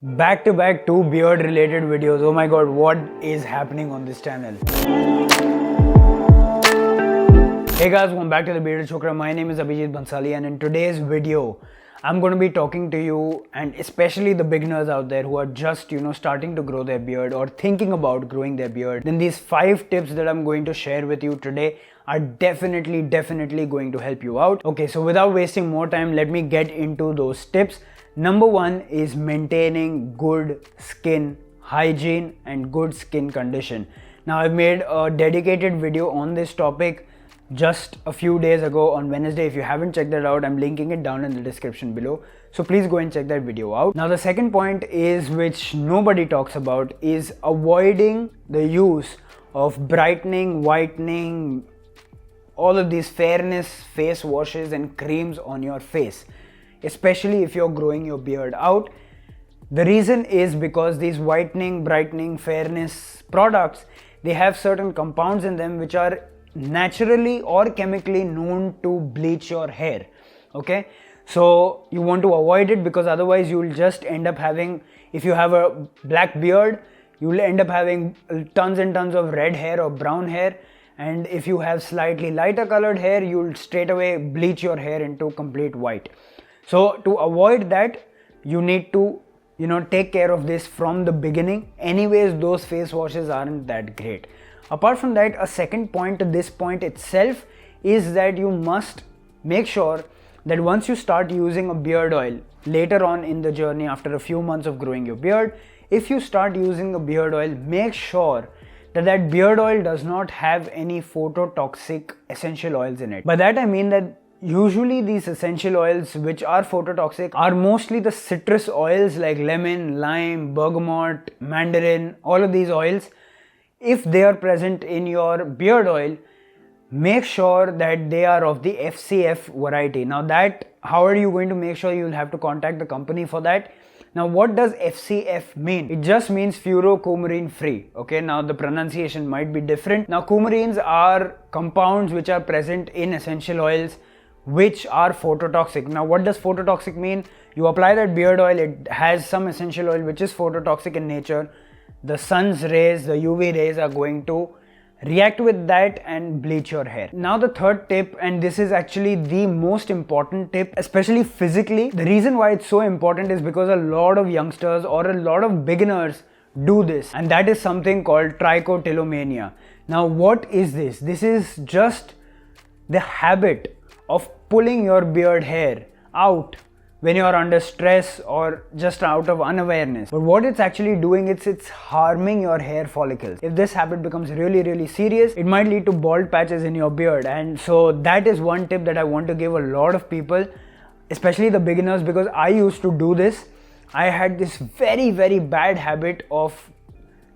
Back to back two beard related videos. Oh my god, what is happening on this channel? Hey guys, welcome back to the Bearded Chokra. My name is Abhijeetbhansali, and in today's video I'm going to be talking to you, and especially the beginners out there who are just starting to grow their beard or thinking about growing their beard. Then these 5 tips that I'm going to share with you today are definitely going to help you out. Okay, so without wasting more time, let me get into those tips. Number 1 is maintaining good skin hygiene and good skin condition. Now, I've made a dedicated video on this topic just a few days ago on Wednesday. If you haven't checked that out, I'm linking it down in the description below. So please go and check that video out. Now, the second point is, which nobody talks about, is avoiding the use of brightening, whitening, all of these fairness face washes and creams on your face, especially if you're growing your beard out. The reason is because these whitening, brightening, fairness products, they have certain compounds in them which are naturally or chemically known to bleach your hair. Okay, so you want to avoid it, because otherwise you will just end up having, if you have a black beard, you will end up having tons and tons of red hair or brown hair. And if you have slightly lighter colored hair, you'll straight away bleach your hair into complete white. So to avoid that, you need to take care of this from the beginning. Anyways, those face washes aren't that great. Apart from that, a second point to this point itself is that you must make sure that once you start using a beard oil later on in the journey, after a few months of growing your beard, if you start using a beard oil, make sure that that beard oil does not have any phototoxic essential oils in it. By that I mean that usually these essential oils which are phototoxic are mostly the citrus oils like lemon, lime, bergamot, mandarin, all of these oils. If they are present in your beard oil, make sure that they are of the FCF variety. Now that, how are you going to make sure? You'll have to contact the company for that. Now, what does FCF mean? It just means fluorocoumarine free. Okay, now the pronunciation might be different. Now, coumarines are compounds which are present in essential oils which are phototoxic. Now, what does phototoxic mean? You apply that beard oil, it has some essential oil which is phototoxic in nature. The sun's rays, the UV rays are going to react with that and bleach your hair. Now the third tip, and this is actually the most important tip, especially physically. The reason why it's so important is because a lot of youngsters or a lot of beginners do this, and that is something called trichotillomania. Now what is this? This is just the habit of pulling your beard hair out when you are under stress or just out of unawareness. But what it's actually doing, it's harming your hair follicles. If this habit becomes really serious, it might lead to bald patches in your beard. And so that is one tip that I want to give a lot of people, especially the beginners, because I used to do this. I had this very bad habit of,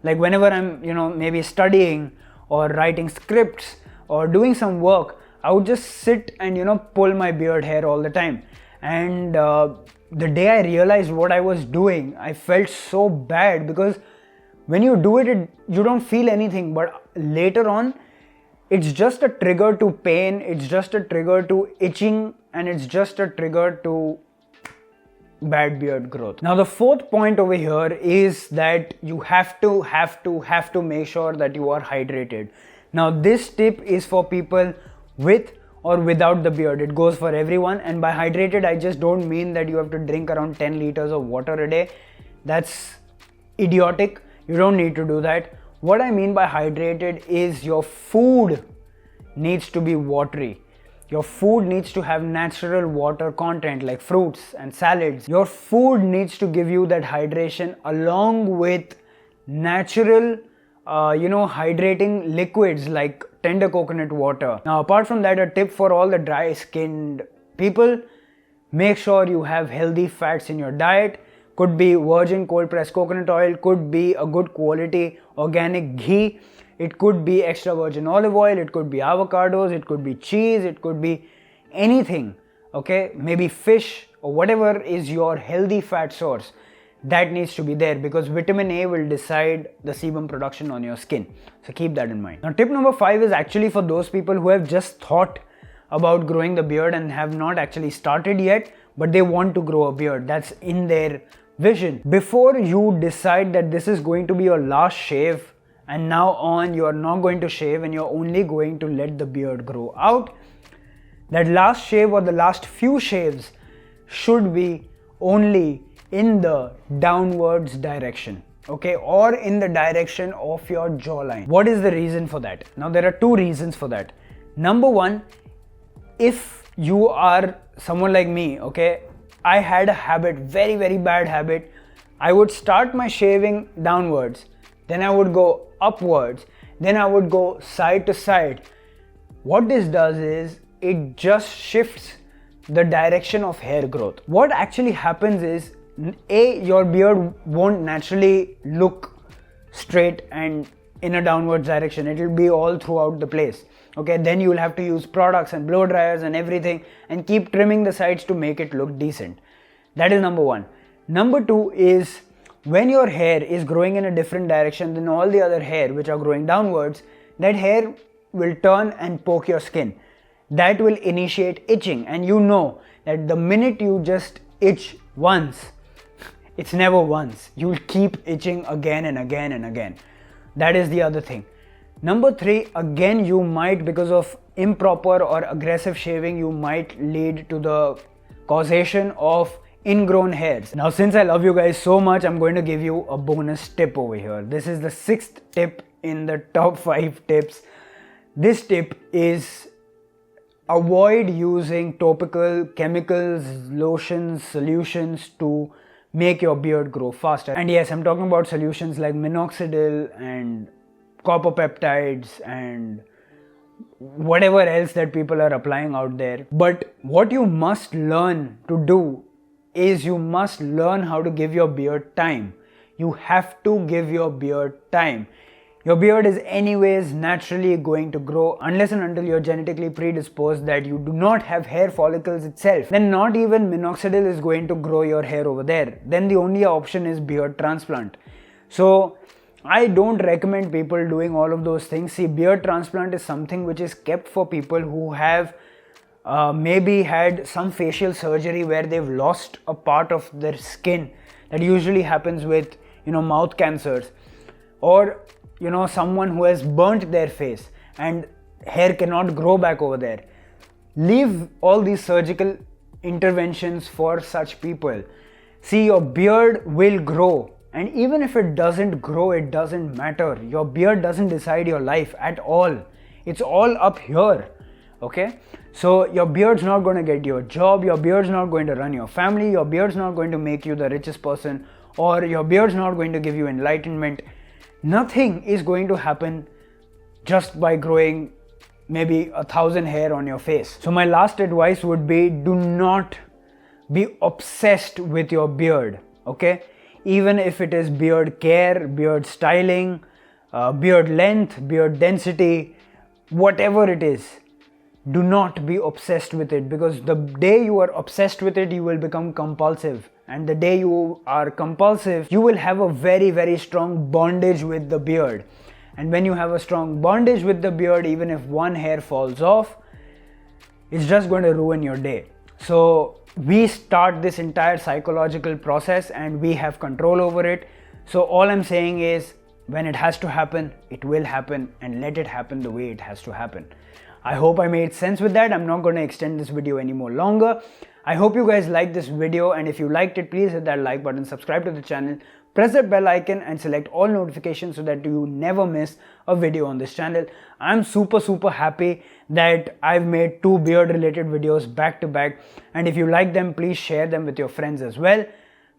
like, whenever I'm maybe studying or writing scripts or doing some work, I would just sit and pull my beard hair all the time. And the day I realized what I was doing, I felt so bad, because when you do it, you don't feel anything, but later on it's just a trigger to pain, it's just a trigger to itching, and it's just a trigger to bad beard growth. Now the fourth point over here is that you have to make sure that you are hydrated. Now this tip is for people with or without the beard. It goes for everyone. And by hydrated, I just don't mean that you have to drink around 10 liters of water a day. That's idiotic. You don't need to do that. What I mean by hydrated is your food needs to be watery. Your food needs to have natural water content like fruits and salads. Your food needs to give you that hydration along with natural hydrating liquids like tender coconut water. Now apart from that, a tip for all the dry skinned people, make sure you have healthy fats in your diet. Could be virgin cold pressed coconut oil, could be a good quality organic ghee, it could be extra virgin olive oil, it could be avocados, it could be cheese, it could be anything. Okay, maybe fish or whatever is your healthy fat source. That needs to be there, because vitamin A will decide the sebum production on your skin. So keep that in mind. Now tip number 5 is actually for those people who have just thought about growing the beard and have not actually started yet, but they want to grow a beard. That's in their vision. Before you decide that this is going to be your last shave and now on you are not going to shave and you're only going to let the beard grow out, that last shave or the last few shaves should be only in the downwards direction, okay, or in the direction of your jawline. What is the reason for that? Now there are two reasons for that. Number one, if you are someone like me, okay, I had a habit, very bad habit. I would start my shaving downwards, then I would go upwards, then I would go side to side. What this does is it just shifts the direction of hair growth. What actually happens is, your beard won't naturally look straight and in a downwards direction. It will be all throughout the place. Okay, then you will have to use products and blow dryers and everything and keep trimming the sides to make it look decent. That is number one. Number two is, when your hair is growing in a different direction than all the other hair which are growing downwards, that hair will turn and poke your skin. That will initiate itching, and you know that the minute you just itch once, it's never once. You will keep itching again and again and again. That is the other thing. Number three, again, you might, because of improper or aggressive shaving, you might lead to the causation of ingrown hairs. Now, since I love you guys so much, I'm going to give you a bonus tip over here. This is the 6th tip in the top 5 tips. This tip is, avoid using topical chemicals, lotions, solutions to make your beard grow faster. And yes, I'm talking about solutions like minoxidil and copper peptides and whatever else that people are applying out there. But what you must learn to do is, you must learn how to give your beard time. You have to give your beard time. Your beard is anyways naturally going to grow, unless and until you're genetically predisposed that you do not have hair follicles itself. Then not even minoxidil is going to grow your hair over there. Then the only option is beard transplant. So I don't recommend people doing all of those things. See, beard transplant is something which is kept for people who have maybe had some facial surgery where they've lost a part of their skin. That usually happens with, mouth cancers, or someone who has burnt their face and hair cannot grow back over there. Leave all these surgical interventions for such people. See, your beard will grow, and even if it doesn't grow, it doesn't matter. Your beard doesn't decide your life at all. It's all up here, okay? So your beard's not going to get you a job, your beard's not going to run your family, your beard's not going to make you the richest person, or your beard's not going to give you enlightenment. Nothing is going to happen just by growing maybe 1,000 hair on your face. So my last advice would be, do not be obsessed with your beard, okay? Even if it is beard care, beard styling, beard length, beard density, whatever it is, do not be obsessed with it, because the day you are obsessed with it, you will become compulsive. And the day you are compulsive, you will have a very strong bondage with the beard. And when you have a strong bondage with the beard, even if one hair falls off, it's just going to ruin your day. So we start this entire psychological process and we have control over it. So all I'm saying is, when it has to happen, it will happen, and let it happen the way it has to happen. I hope I made sense with that. I'm not going to extend this video any more longer. I hope you guys liked this video, and if you liked it, please hit that like button, subscribe to the channel, press that bell icon and select all notifications so that you never miss a video on this channel. I'm super happy that I've made 2 beard related videos back to back, and if you like them, please share them with your friends as well.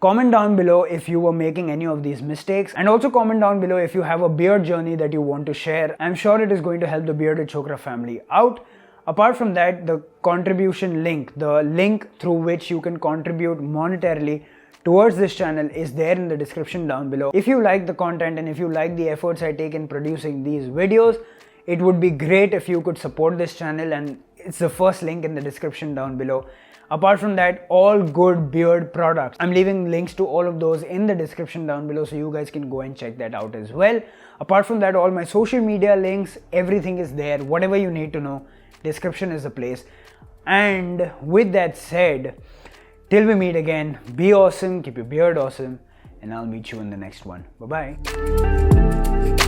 Comment down below if you were making any of these mistakes, and also comment down below if you have a beard journey that you want to share. I'm sure it is going to help the Bearded Chokra family out. Apart from that, the contribution link, the link through which you can contribute monetarily towards this channel, is there in the description down below. If you like the content and if you like the efforts I take in producing these videos, it would be great if you could support this channel, and it's the first link in the description down below. Apart from that, all good beard products, I'm leaving links to all of those in the description down below, so you guys can go and check that out as well. Apart from that, all my social media links, everything is there. Whatever you need to know, description is the place. And with that said, Till we meet again, be awesome, keep your beard awesome, and I'll meet you in the next one. Bye bye.